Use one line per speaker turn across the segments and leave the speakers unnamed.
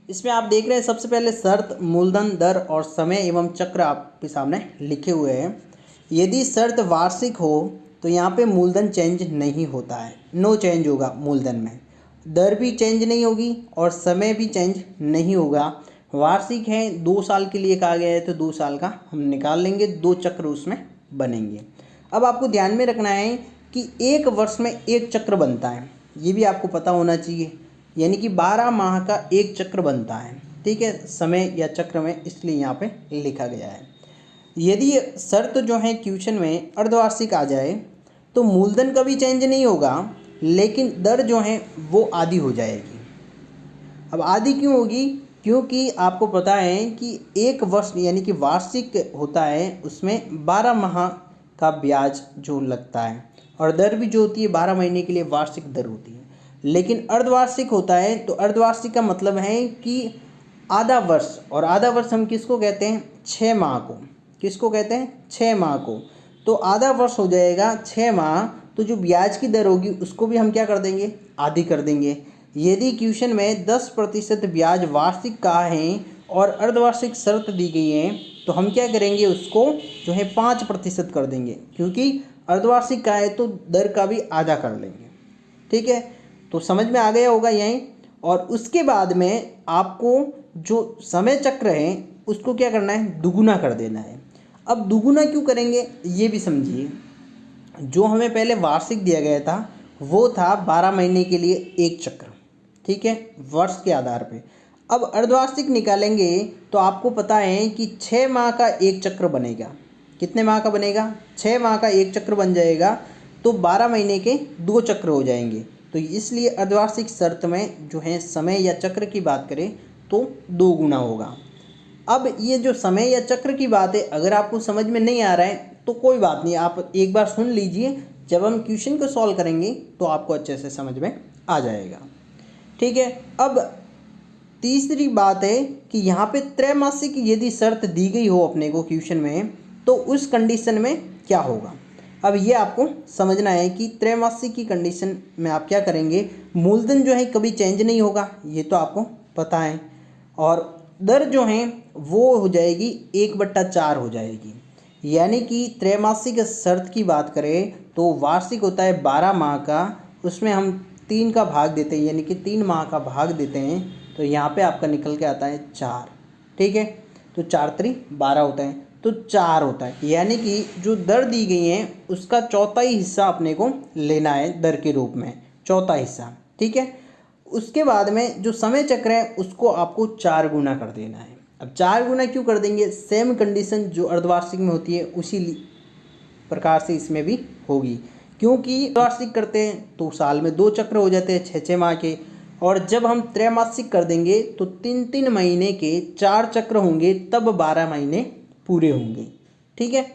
इसमें आप देख रहे हैं सबसे पहले शर्त, मूलधन, दर और समय एवं चक्र आपके सामने लिखे हुए हैं। यदि शर्त वार्षिक हो तो यहाँ पे मूलधन चेंज नहीं होता है, नो चेंज होगा मूलधन में। दर भी चेंज नहीं होगी और समय भी चेंज नहीं होगा। वार्षिक है, 2 साल के लिए कहा गया है तो 2 साल का हम निकाल लेंगे, 2 चक्र उसमें बनेंगे। अब आपको ध्यान में रखना है कि एक वर्ष में एक चक्र बनता है, ये भी आपको पता होना चाहिए। यानी कि 12 माह का एक चक्र बनता है, ठीक है, समय या चक्र में, इसलिए यहाँ पे लिखा गया है। यदि शर्त जो है क्वेश्चन में अर्धवार्षिक आ जाए तो मूलधन कभी चेंज नहीं होगा, लेकिन दर जो है वो आधी हो जाएगी। अब आधी क्यों होगी? क्योंकि आपको पता है कि एक वर्ष यानी कि वार्षिक होता है, उसमें 12 माह का ब्याज जो लगता है और दर भी जो होती है 12 महीने के लिए वार्षिक दर होती है। लेकिन अर्धवार्षिक होता है तो अर्धवार्षिक का मतलब है कि आधा वर्ष, और आधा वर्ष हम किसको कहते हैं? 6 माह को। किसको कहते हैं? 6 माह को। तो आधा वर्ष हो जाएगा 6 माह, तो जो ब्याज की दर होगी उसको भी हम क्या कर देंगे? आधी कर देंगे। यदि क्वेश्चन में 10% ब्याज वार्षिक का है और अर्धवार्षिक शर्त दी गई है तो हम क्या करेंगे? उसको जो है 5% कर देंगे, क्योंकि अर्धवार्षिक का है तो दर का भी आधा कर लेंगे। ठीक है, तो समझ में आ गया होगा यहीं। और उसके बाद में आपको जो समय चक्र है उसको क्या करना है? दुगुना कर देना है। अब दुगुना क्यों करेंगे ये भी समझिए। जो हमें पहले वार्षिक दिया गया था वो था 12 महीने के लिए एक चक्र, ठीक है, वर्ष के आधार पे। अब अर्धवार्षिक निकालेंगे तो आपको पता है कि 6 माह का एक चक्र बनेगा। कितने माह का बनेगा? 6 माह का एक चक्र बन जाएगा, तो 12 महीने के 2 चक्र हो जाएंगे। तो इसलिए अर्धवार्षिक शर्त में जो है समय या चक्र की बात करें तो 2 गुना होगा। अब ये जो समय या चक्र की बात है, अगर आपको समझ में नहीं आ रहा है तो कोई बात नहीं, आप एक बार सुन लीजिए, जब हम क्वेश्चन को सॉल्व करेंगे तो आपको अच्छे से समझ में आ जाएगा। ठीक है, अब तीसरी बात है कि यहाँ पे त्रैमासिक यदि शर्त दी गई हो अपने को क्वेश्चन में तो उस कंडीशन में क्या होगा। अब ये आपको समझना है कि त्रैमासिक की कंडीशन में आप क्या करेंगे। मूलधन जो है कभी चेंज नहीं होगा, ये तो आपको पता है, और दर जो है वो हो जाएगी 1/4 हो जाएगी। यानी कि त्रैमासिक शर्त की बात करें तो वार्षिक होता है 12 माह का, उसमें हम 3 का भाग देते हैं, यानी कि 3 माह का भाग देते हैं, तो यहाँ पे आपका निकल के आता है 4। ठीक है, तो 4 3 12 होता है, तो 4 होता है। यानी कि जो दर दी गई है उसका चौथाई हिस्सा अपने को लेना है दर के रूप में, चौथा हिस्सा। ठीक है, उसके बाद में जो समय चक्र है उसको आपको 4 गुना कर देना है। अब 4 गुना क्यों कर देंगे? सेम कंडीशन जो अर्धवार्षिक में होती है उसी प्रकार से इसमें भी होगी, क्योंकि अर्धवार्षिक करते हैं तो साल में 2 चक्र हो जाते हैं 6-6 माह के, और जब हम त्रैमासिक कर देंगे तो 3-3 महीने के 4 चक्र होंगे, तब 12 महीने पूरे होंगे। ठीक है,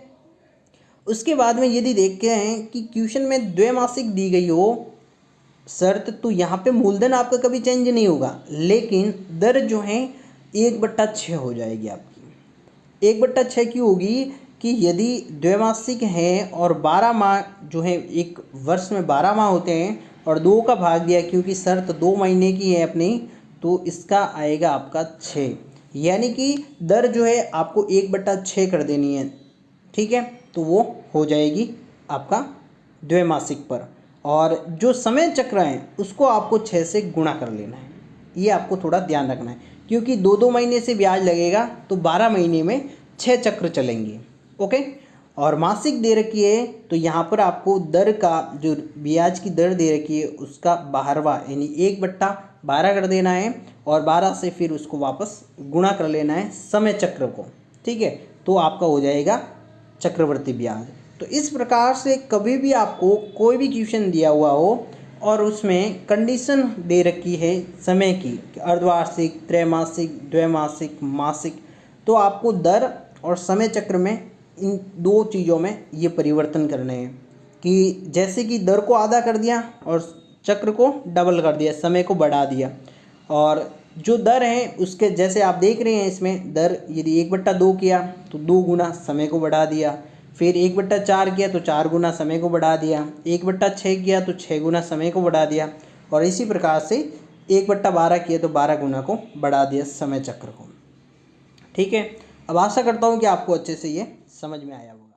उसके बाद में यदि देखते हैं कि क्वेश्चन में द्वैमासिक दी गई हो शर्त, तो यहाँ पे मूलधन आपका कभी चेंज नहीं होगा, लेकिन दर जो है 1/6 हो जाएगी आपकी। 1/6 क्यों होगी? कि यदि द्वैमासिक है और 12 माह जो है, एक वर्ष में 12 माह होते हैं और 2 का भाग दिया, क्योंकि शर्त 2 महीने की है अपनी, तो इसका आएगा आपका 6। यानी कि दर जो है आपको 1/6 कर देनी है। ठीक है, तो वो हो जाएगी आपका द्वैमासिक पर, और जो समय चक्र है उसको आपको 6 से गुणा कर लेना है। ये आपको थोड़ा ध्यान रखना है, क्योंकि 2-2 महीने से ब्याज लगेगा तो 12 महीने में 6 चक्र चलेंगे। ओके, और मासिक दे रखी है तो यहाँ पर आपको दर का जो ब्याज की दर दे रखी है उसका 12वां यानी 1/12 कर देना है, और 12 से फिर उसको वापस गुणा कर लेना है समय चक्र को। ठीक है, तो आपका हो जाएगा चक्रवर्ती ब्याज। तो इस प्रकार से कभी भी आपको कोई भी क्वेश्चन दिया हुआ हो और उसमें कंडीशन दे रखी है समय की, अर्धवार्षिक, त्रैमासिक, द्वैमासिक, मासिक, तो आपको दर और समय चक्र में इन 2 चीज़ों में ये परिवर्तन करने हैं, कि जैसे कि दर को आधा कर दिया और चक्र को डबल कर दिया, समय को बढ़ा दिया। और जो दर है उसके जैसे आप देख रहे हैं, इसमें दर यदि 1/2 किया तो 2 गुना समय को बढ़ा दिया, फिर 1/4 किया तो 4 गुना समय को बढ़ा दिया, 1/6 किया तो 6 गुना समय को बढ़ा दिया, और इसी प्रकार से 1/12 किए तो 12 गुना को बढ़ा दिया समय चक्र को। ठीक है, अब आशा करता हूँ कि आपको अच्छे से ये समझ में आया होगा।